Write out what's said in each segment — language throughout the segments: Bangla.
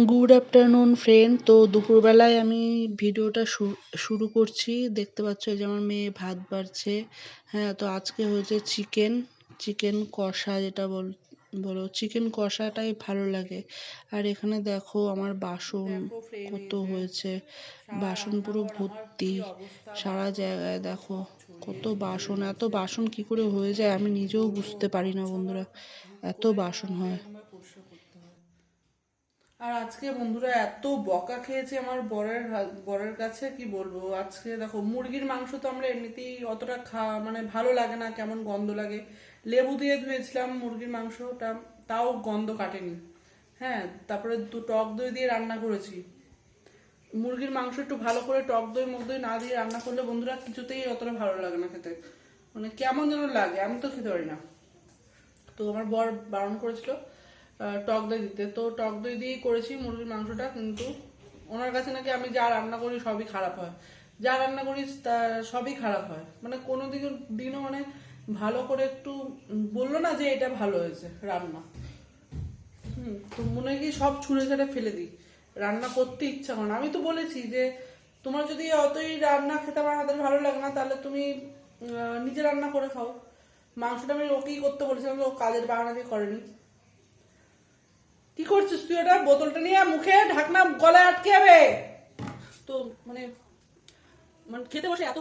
Good afternoon friend. তো দুপুরবেলায় আমি ভিডিওটা শুরু করছি। দেখতে পাচ্ছ এই যে আমার মেয়ে ভাত বাড়ছে। হ্যাঁ, তো আজকে হয়েছে চিকেন কষা, যেটা বলো চিকেন কষাটাই ভালো লাগে। আর এখানে দেখো আমার বাসন দেখো ফ্রেন্ড, এই কত যে হয়েছে, সারা বাসন পুরো রান্নাঘর আমার কি ভর্তি, অবস্থা, সারা বাসন জায়গায় কোসর দেখো সব ছড়িয়ে কত ছিটিয়ে বাসন। এত রয়েছে। বাসন কি করে হয়ে যায় আমি নিজেও পুরো বুঝতে পারি পাঁচ না ছবার বন্ধুরা, ধুপ এত করে মানে বাসন আমাকে হয়। এরকম ভাবে পরিষ্কার করতে হয়। আর আজকে বন্ধুরা এত বকা খেয়েছে আমার বরের কাছে, কি বলবো। আজকে দেখো মুরগির মাংস তো আমরা এমনিতেই অতটা মানে ভালো লাগে না, কেমন গন্ধ লাগে। লেবু দিয়ে ধুয়েছিলাম মুরগির মাংসটা, তাও গন্ধ কাটেনি। হ্যাঁ, তারপরে টক দই দিয়ে রান্না করেছি। মুরগির মাংস একটু ভালো করে টক দই মুখ দই না দিয়ে রান্না করলে বন্ধুরা কিছুতেই অতটা ভালো লাগে না খেতে, মানে কেমন যেন লাগে, আমি তো খেতে পারি না। তো আমার বর বারণ করেছিল টক দই দিতে, তো টক দই দিয়েই করেছি মুরগির মাংসটা। কিন্তু ওনার কাছে নাকি আমি যা রান্না করি সবই খারাপ হয়, যা রান্না করি তা সবই খারাপ হয়, মানে কোনো দিনও মানে ভালো করে একটু বললো না যে এটা ভালো হয়েছে রান্না। তো মনে হয় কি সব ছুঁড়ে ছেড়ে ফেলে দিই, রান্না করতে ইচ্ছা করে না। আমি তো বলেছি যে তোমার যদি অতই রান্না খেতে আমার হাতের ভালো লাগে না, তাহলে তুমি নিজে রান্না করে খাও। মাংসটা আমি ওকেই করতে বলেছিলাম, ও কাজের বাহানা দিয়ে করেনি। কি করছিস তুই? ওটা বোতলটা নিয়ে মুখে ঢাকনা গলায় আটকে যাবে। তো মানে মানে খেতে বসে এত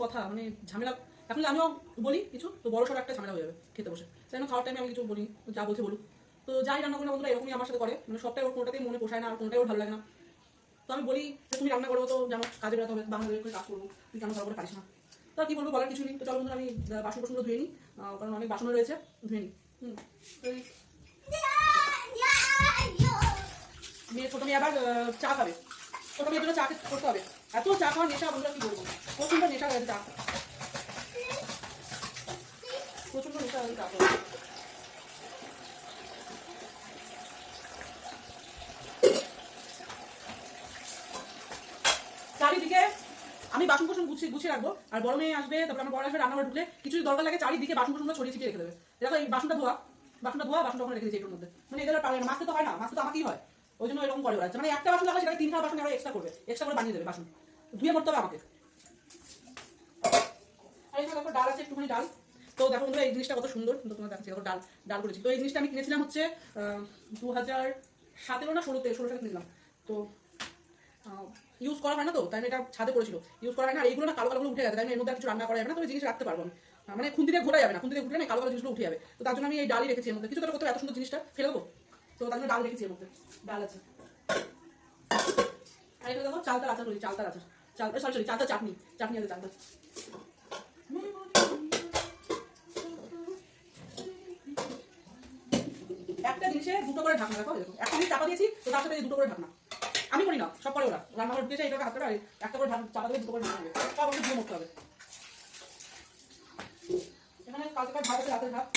কথা মানে ঝামেলা। এখন যদি আমিও বলি কিছু, তো বড় সড় একটা ঝামেলা হয়ে যাবে খেতে বসে। সেজন্য খাওয়ার টাইমে আমি কিছু বলি, যা বলছে বলুক। তো যাই রান্না করি না বন্ধুরা, এরকমই আমার সাথে করে, মানে সবটাই ওর কোনোটাতেই মনে পোষায় না, আর কোনোটাই ওর ভালো লাগে না। তো আমি বলি যে তুমি রান্না করবো তো যেন কাজে বেরোতে হবে, বাংলা করে কাজ করবো, তুই কেন ভালো করে পারিস না। তো আর কি বলবো, বলার কিছু নেই। তো চলো বন্ধুরা আমি বাসনগুলো ধুয়ে নিই, কারণ অনেক বাসন রয়েছে, ধুয়ে নিই। মেয়ে ছোট মেয়ে আবার চা খাবে, ছোট মেয়ের জন্য চা করতে হবে। এত চা খাওয়ার নেশা বন্ধুরা, কি বলবো, প্রচন্ড নেশা হয়ে গেছে চা, প্রচন্ড নেশা হয়ে চা খাওয়া। চারিদিকে আমি বাসন কোসন গুছিয়ে রাখবো, আর বড় মেয়ে আসবে, তারপর আমার বড় আসবে, রান্নাঘরে ঢুকলে কিছু দরকার লাগে চারিদিকে বাসন কোসনগুলো ছড়িয়ে ছিটিয়ে রেখে দেবে। দেখো এই বাসনটা ধোয়া বাসনটা ওখানে রেখে দিয়েছি এটার মধ্যে, মানে এদের পারে না, মাছতে তো হয় না, মাছতে তো আমাকেই হয়। ওই জন্য এরকম করে ওরা, মানে একটা বাসন লাগলে সেটাকে 3 খাওয়া বাসন আরো এক্সট্রা করে বানিয়ে দেবে বাসন, ধুয়ে করতে হবে আমাকে। আর এখানে দেখো ডাল আছে, একটুখানি ডাল। তো দেখো বন্ধুরা এই জিনিসটা কত সুন্দর, কিন্তু তোমার দেখাচ্ছি, দেখো ডাল ডাল করেছি। তো এই জিনিসটা আমি কিনেছিলাম হচ্ছে 2017 না 16 সালে কিনেছিলাম। তো ইউজ করা হয় না, তো তাই আমি এটা ছাদে করেছিল, ইউজ করা হয় না। আর এইগুলো না কালো কালো উঠে গেছে, তাই আমি এর মধ্যে কিছু রান্না করা যাবে না, তো এই জিনিস রাখতে পারবো আমি, মানে খুন্তি দিয়ে ঘোরা যাবে না, খুন্তি দিয়ে ঘুরলে না কালো কালো জিনিসগুলো উঠে যাবে। তো তার জন্য আমি এই ডালই রেখেছি এর মধ্যে, কিছু তো করতে এত সুন্দর জিনিসটা ফেলে দেবো, তো তার জন্য ডাল রেখেছি এর মধ্যে, ডাল আছে। আর এখানে দেখো চালতার আচার করেছি, চালতার আচার, সরি চালতার চাটনি আছে চালতার। একটা জিনিসে দুটো করে ঢাকনা, দেখো একটা জিনিস চাপা দিয়েছি, তো তার সাথে দুটো করে ঢাকনা। আমি করি না, সব করে ওরা, রান্নাঘর দিয়েছে এইটা হাতে আর একটা করে চাপা দিয়ে দুটো করে ঢাকনা দেবে, সব আমাকে ধুয়ে মরতে হবে। এখানে কালকে ভাত আছে, রাতের ভাত,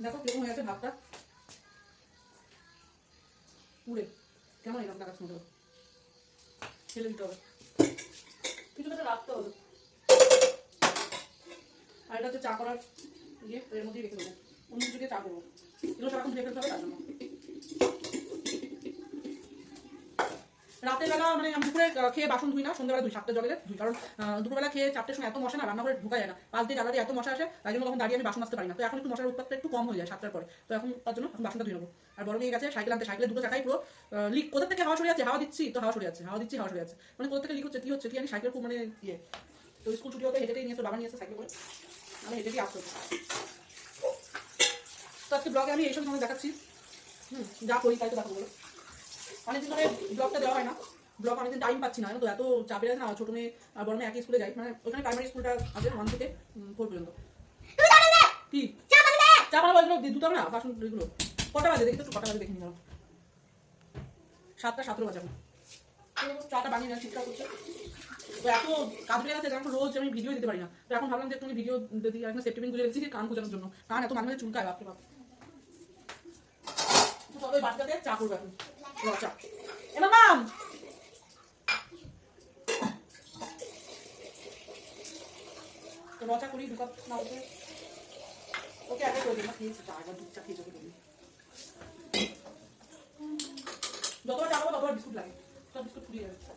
দেখো কেমন হয়ে গেছে ভাতটা পুড়ে, কেমন এরকম টাকা শুনতে হবে, ছেলে দিতে হবে, কিছু একটা রাখতে হবে। আর এটা হচ্ছে চা করার ইয়ে, এর মধ্যেই রেখে দেবো, অন্য কিছু দিয়ে চা করবো, এগুলো সারাক্ষণ ধুয়ে ফেলতে হবে তার জন্য। রাতের বেলা মানে আমি দুপুরে খেয়ে বাসন ধুই না, সন্ধ্যাবেলা ধুই, 7টা জলে ধুই, কারণ দুপুরবেলা খেয়ে 4টের সময় এত মশা না, রান্নাঘরে ঢোকা যায় না, 5 দিয়ে জ্বালা দিয়ে এত মশা আসে, তাই জন্য তখন দাঁড়িয়ে আমি বাসন মাজতে পারি না। তো এখন একটু মশার উৎপাতটা একটু কম হয়ে যায় 7টার পরে, তো এখন তার জন্য বাসনটা ধুয়ে নেবো। আর বড় মেয়ে গেছে সাইকেল আনতে, সাইকেলের দুটো চাকাই পুরো লিক, কোথা থেকে হাওয়া সরে যাচ্ছে, হাওয়া দিচ্ছি তো হাওয়া সরে যাচ্ছে, মানে কোথা থেকে লিক হচ্ছে কি আমি সাইকেল খুব মানে ইয়ে। তো স্কুল ছুটি হতে হেঁটেই নিয়েছে, বাবা নিয়েছে সাইকেল করে, মানে হেঁটেই আসতে হচ্ছে। তো আজকে ব্লগে আমি এইসব সময় দেখাচ্ছি, যা করি তাই তো দেখা বলো। অনেকদিন ধরে ব্লগটা দেওয়া হয় না, ব্লগ অনেকদিন টাইম পাচ্ছি না, তো এত চাপের আছে না, ছোট মেয়ে আর বড় মেয়ে একই স্কুলে যায়, মানে ওখানে প্রাইমারি স্কুলটা আছে 1 থেকে 4 পর্যন্ত। কি চা বানাবো, এগুলো দুধ হবে না বাসন এগুলো। কটা বাজে দেখি তো, কটা বাজে দেখে নিলাম, 7টা 17 বাজে এখন। চাটা বানিয়ে নেওয়া ঠিকঠাক করছে, তো এত কাজ বেড়ে গেছে, যেমন রোজ আমি ভিডিও দিতে পারি না, তো এখন ভাবলাম যে একটু ভিডিও দিই। এখন সেফটি পিন গুলো রেখেছি কান খোঁজানোর জন্য, কান এত মাঝে মাঝে চুলকায়, বাপরে বাপ। তো চলো ওই বাচ্চাতে চা করবো এখন, চা এবার নাম তো রচা করি 2 কাপ না ওকে, ওকে আগে করে দিই না, খেয়েছি চা, একবার দুধ চা খেয়ে চোখে করি। যতবার চা খাবো ততবার বিস্কুট লাগে, সব বিস্কুট ফুরিয়ে যাবে।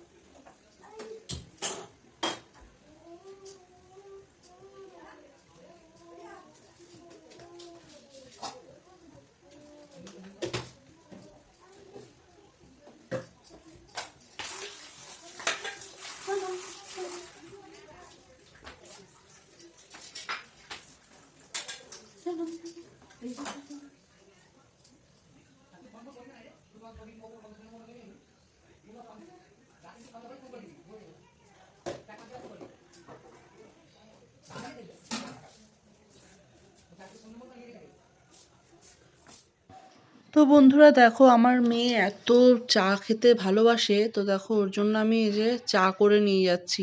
তো বন্ধুরা দেখো, আমার মেয়ে এত চা খেতে ভালোবাসে, তো দেখো ওর জন্য আমি এই যে চা করে নিয়ে যাচ্ছি।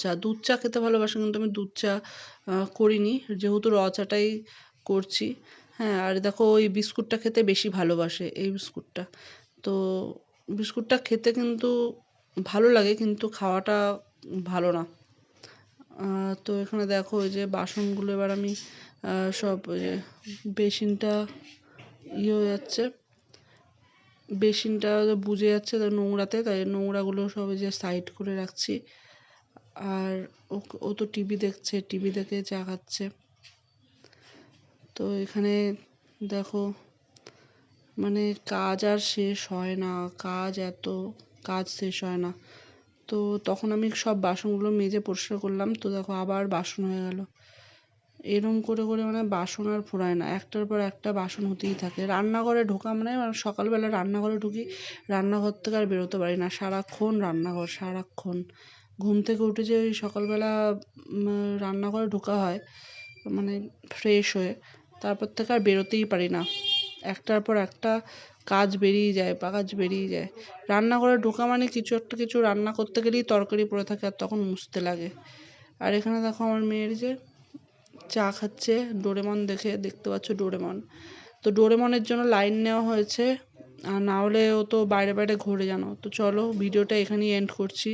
চা, দুধ চা খেতে ভালোবাসে, কিন্তু আমি দুধ চা করিনি, যেহেতু চাটাই করছি। হ্যাঁ, আর দেখো ওই বিস্কুটটা খেতে বেশি ভালোবাসে, এই বিস্কুটটা। তো বিস্কুটটা খেতে কিন্তু ভালো লাগে, কিন্তু খাওয়াটা ভালো না। তো এখানে দেখো ওই যে বাসনগুলো এবার আমি সব ওই যে বেসিনটা হয়ে যাচ্ছে, বেসিনটা বুজে যাচ্ছে তাই নোংরাতে, তাই নোংরাগুলো সব যে সাইড করে রাখছি। আর ও তো টিভি দেখছে, টিভি দেখে চা খাচ্ছে। তো এখানে দেখো মানে কাজ আর শেষ হয় না, কাজ শেষ হয় না। তো তখন আমি সব বাসনগুলো মেজে পরিষ্কার করলাম, তো দেখো আবার বাসন হয়ে গেল। এরম করে করে মানে বাসন আর ফুরায় না, একটার পর একটা বাসন হতেই থাকে। রান্নাঘরে ঢোকা মানে সকালবেলা রান্নাঘরে ঢুকি, রান্নাঘর থেকে আর বেরোতে পারি না, সারাক্ষণ রান্নাঘর, সারাক্ষণ। ঘুম থেকে উঠে যে ওই সকালবেলা রান্নাঘরে ঢোকা হয় মানে ফ্রেশ হয়ে, তারপর থেকে আর বেরোতেই পারি না, একটার পর একটা কাজ বেরিয়ে যায় বা কাজ বেরিয়ে যায়। রান্নাঘরে ঢোকা মানে কিছু রান্না করতে গেলেই তরকারি পড়ে থাকে, আর তখন মুছতে লাগে। আর এখানে দেখো আমার মেয়ের যে চা খাচ্ছে ডোরেমন দেখে, দেখতে পাচ্ছ ডোরেমন। তো ডোরেমনের জন্য লাইন নেওয়া হয়েছে, আর না হলে ও তো বাইরে বাইরে ঘুরে, জানো তো। চলো ভিডিওটা এখানেই এন্ড করছি।